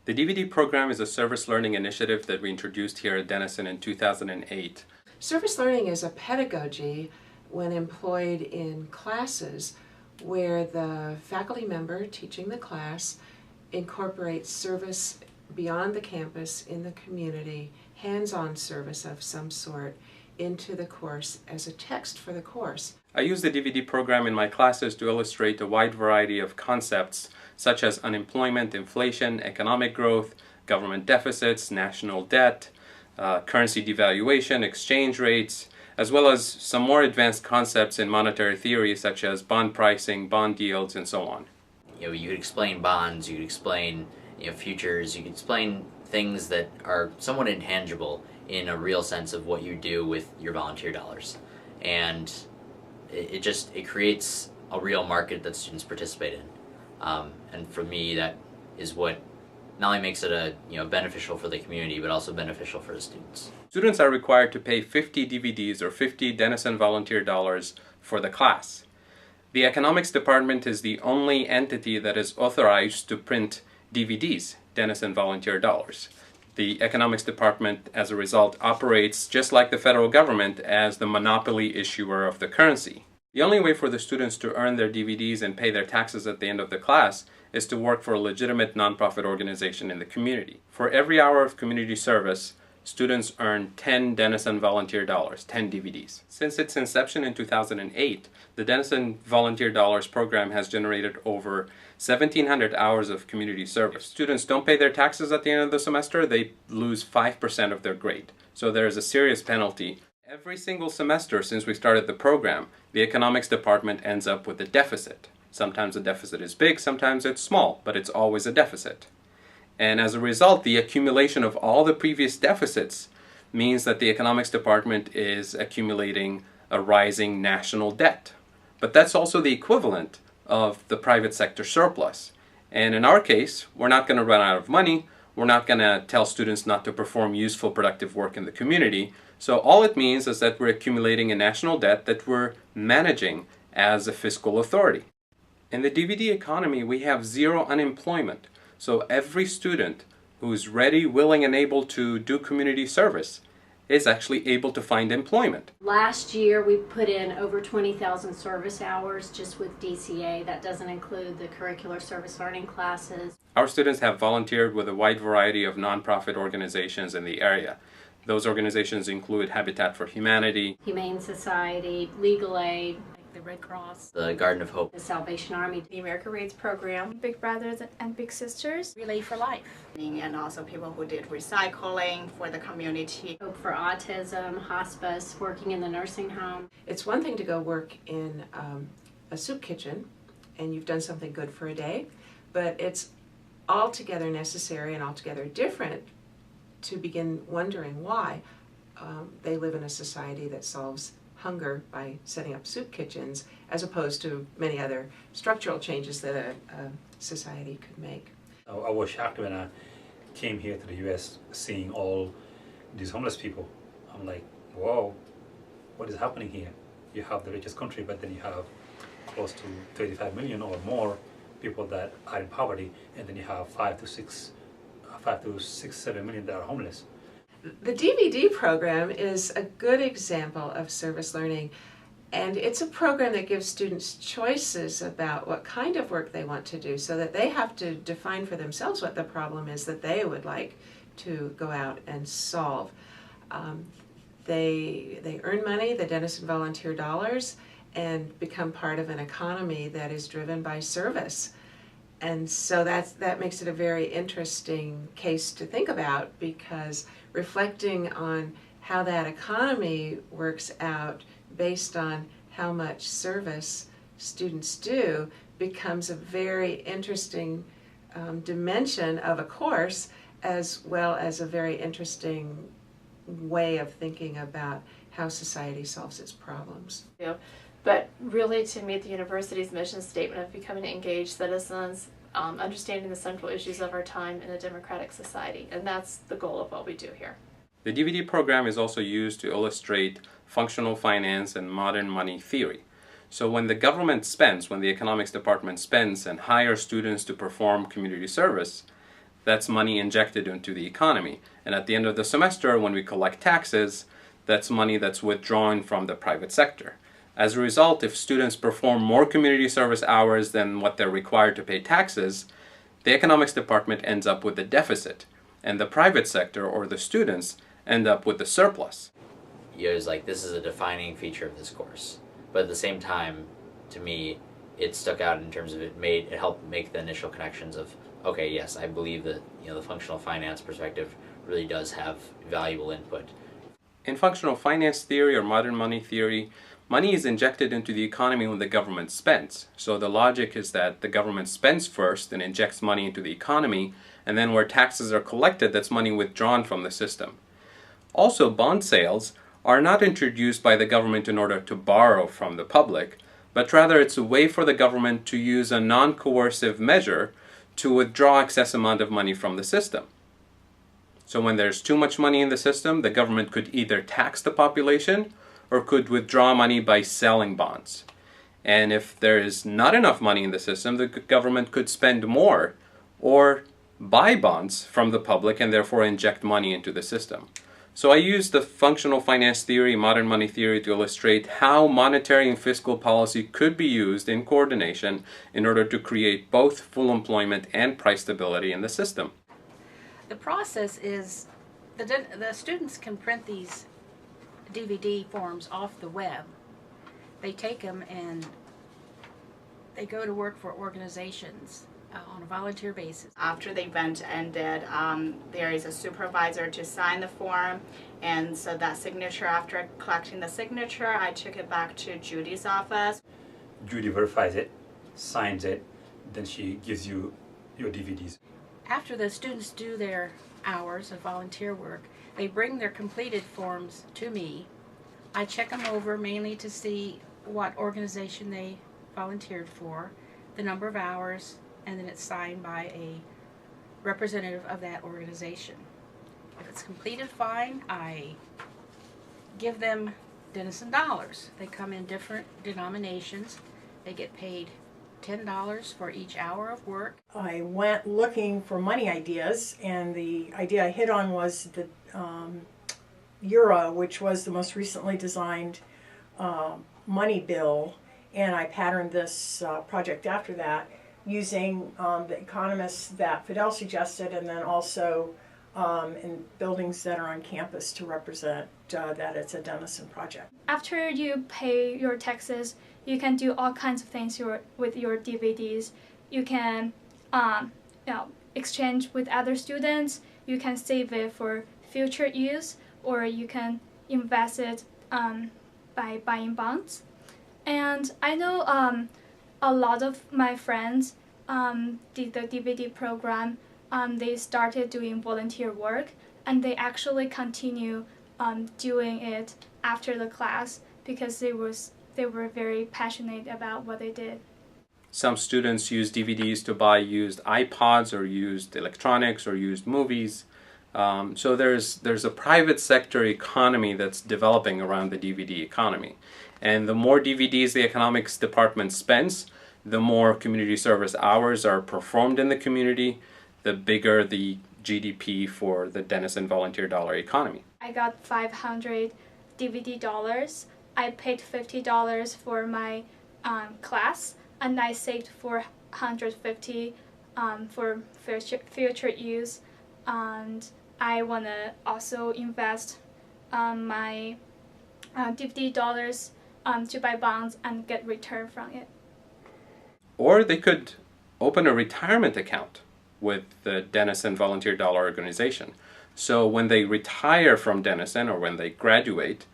The DVD program is a service learning initiative that we introduced here at Denison in 2008. Service learning is a pedagogy when employed in classes where the faculty member teaching the class incorporates service beyond the campus in the community, hands-on service of some sort, into the course as a text for the course. I use the DVD program in my classes to illustrate a wide variety of concepts such as unemployment, inflation, economic growth, government deficits, national debt, currency devaluation, exchange rates, as well as some more advanced concepts in monetary theory such as bond pricing, bond yields, and so on. You could explain bonds, you could explain futures, you could explain things that are somewhat intangible in a real sense of what you do with your volunteer dollars. And it creates a real market that students participate in. And for me, that is what not only makes it beneficial for the community, but also beneficial for the students. Students are required to pay 50 DVDs or 50 Denison Volunteer Dollars for the class. The economics department is the only entity that is authorized to print DVDs, Denison Volunteer Dollars. The economics department, as a result, operates just like the federal government as the monopoly issuer of the currency. The only way for the students to earn their DVDs and pay their taxes at the end of the class is to work for a legitimate nonprofit organization in the community. For every hour of community service, students earn 10 Denison Volunteer Dollars, 10 DVDs. Since its inception in 2008, the Denison Volunteer Dollars program has generated over 1,700 hours of community service. If students don't pay their taxes at the end of the semester, they lose 5% of their grade. So there is a serious penalty. Every single semester since we started the program, the economics department ends up with a deficit. Sometimes the deficit is big, sometimes it's small, but it's always a deficit. And as a result, the accumulation of all the previous deficits means that the economics department is accumulating a rising national debt. But that's also the equivalent of the private sector surplus. And in our case, we're not going to run out of money. We're not going to tell students not to perform useful, productive work in the community. So all it means is that we're accumulating a national debt that we're managing as a fiscal authority. In the DVD economy, we have zero unemployment. So every student who's ready, willing, and able to do community service is actually able to find employment. Last year we put in over 20,000 service hours just with DCA. That doesn't include the curricular service learning classes. Our students have volunteered with a wide variety of nonprofit organizations in the area. Those organizations include Habitat for Humanity, Humane Society, Legal Aid, the Red Cross, the Garden of Hope, the Salvation Army, the American Race Program, Big Brothers and Big Sisters, Relay for Life, and also people who did recycling for the community. Hope for Autism, hospice, working in the nursing home. It's one thing to go work in a soup kitchen and you've done something good for a day, but it's altogether necessary and altogether different to begin wondering why they live in a society that solves hunger by setting up soup kitchens, as opposed to many other structural changes that a society could make. I was shocked when I came here to the US seeing all these homeless people. I'm like, whoa, what is happening here? You have the richest country, but then you have close to 35 million or more people that are in poverty, and then you have 5 to 6, 7 million that are homeless. The DVD program is a good example of service learning, and it's a program that gives students choices about what kind of work they want to do, so that they have to define for themselves what the problem is that they would like to go out and solve. They earn money, the Denison Volunteer Dollars, and become part of an economy that is driven by service. And so that makes it a very interesting case to think about, because reflecting on how that economy works out based on how much service students do becomes a very interesting dimension of a course, as well as a very interesting way of thinking about how society solves its problems. Yeah. But really, to meet the university's mission statement of becoming engaged citizens, understanding the central issues of our time in a democratic society. And that's the goal of what we do here. The DVD program is also used to illustrate functional finance and modern money theory. So when the government spends, when the economics department spends and hires students to perform community service, that's money injected into the economy. And at the end of the semester, when we collect taxes, that's money that's withdrawn from the private sector. As a result, if students perform more community service hours than what they're required to pay taxes, the economics department ends up with a deficit, and the private sector, or the students, end up with the surplus. It was like, this is a defining feature of this course. But at the same time, to me, it stuck out in terms of it helped make the initial connections of, okay, yes, I believe that the functional finance perspective really does have valuable input. In functional finance theory or modern money theory, money is injected into the economy when the government spends. So the logic is that the government spends first and injects money into the economy, and then where taxes are collected, that's money withdrawn from the system. Also, bond sales are not introduced by the government in order to borrow from the public, but rather it's a way for the government to use a non-coercive measure to withdraw excess amount of money from the system. So when there's too much money in the system, the government could either tax the population or could withdraw money by selling bonds. And if there is not enough money in the system, the government could spend more or buy bonds from the public and therefore inject money into the system. So I use the functional finance theory, modern money theory, to illustrate how monetary and fiscal policy could be used in coordination in order to create both full employment and price stability in the system. The process is the students can print these DVD forms off the web. They take them and they go to work for organizations on a volunteer basis. After the event ended, there is a supervisor to sign the form, and so that signature, after collecting the signature, I took it back to Judy's office. Judy verifies it, signs it, then she gives you your DVDs. After the students do their hours of volunteer work, they bring their completed forms to me. I check them over mainly to see what organization they volunteered for, the number of hours, and then it's signed by a representative of that organization. If it's completed fine, I give them Denison dollars. They come in different denominations. They get paid $10 for each hour of work. I went looking for money ideas, and the idea I hit on was the Euro, which was the most recently designed money bill, and I patterned this project after that using the economists that Fadhel suggested, and then also in buildings that are on campus to represent that it's a Denison project. After you pay your taxes, you can do all kinds of things with your DVDs. You can exchange with other students, you can save it for future use, or you can invest it by buying bonds. And I know a lot of my friends did the DVD program. They started doing volunteer work, and they actually continue doing it after the class because they were very passionate about what they did. Some students use DVDs to buy used iPods or used electronics or used movies. So there's a private sector economy that's developing around the DVD economy. And the more DVDs the economics department spends, the more community service hours are performed in the community, the bigger the GDP for the Denison Volunteer Dollar economy. I got 500 DVD dollars. I paid $50 for my class, and I saved $450 for future use. And I want to also invest my DVD dollars to buy bonds and get return from it. Or they could open a retirement account with the Denison Volunteer Dollar organization. So when they retire from Denison or when they graduate,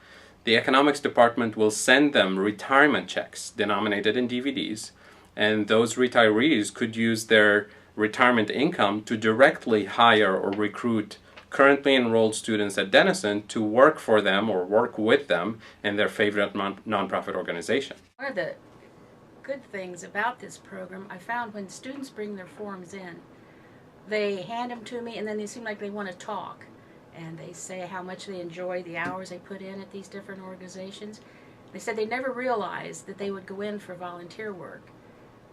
the economics department will send them retirement checks denominated in DVDs, and those retirees could use their retirement income to directly hire or recruit currently enrolled students at Denison to work for them or work with them in their favorite nonprofit organization. One of the good things about this program, I found when students bring their forms in, they hand them to me and then they seem like they want to talk. And they say how much they enjoy the hours they put in at these different organizations. They said they never realized that they would go in for volunteer work.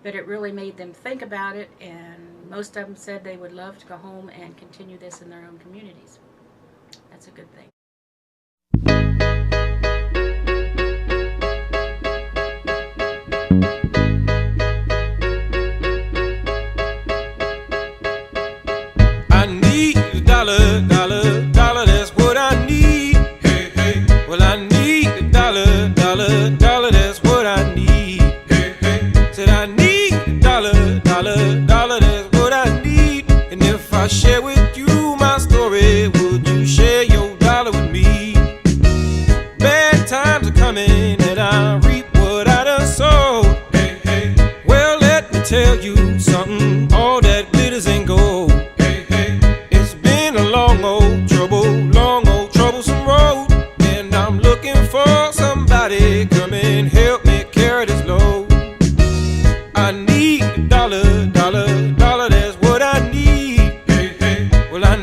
but it really made them think about it, and most of them said they would love to go home and continue this in their own communities. That's a good thing. I need a dollar, dollar, dollar, that's what I need. Hey, hey. Well, I need a dollar, dollar, dollar, that's what I need. Hey, hey. Said I need a dollar, dollar, dollar, that's what I need. And if I share with you my story, would you share your dollar with me? Bad times are coming and I reap what I done sowed. Hey, hey. Well, let me tell you something, all that glitters ain't gold. Long old troublesome road, and I'm looking for somebody come and help me carry this load. I need a dollar, dollar, dollar, that's what I need. Hey, hey. Well, I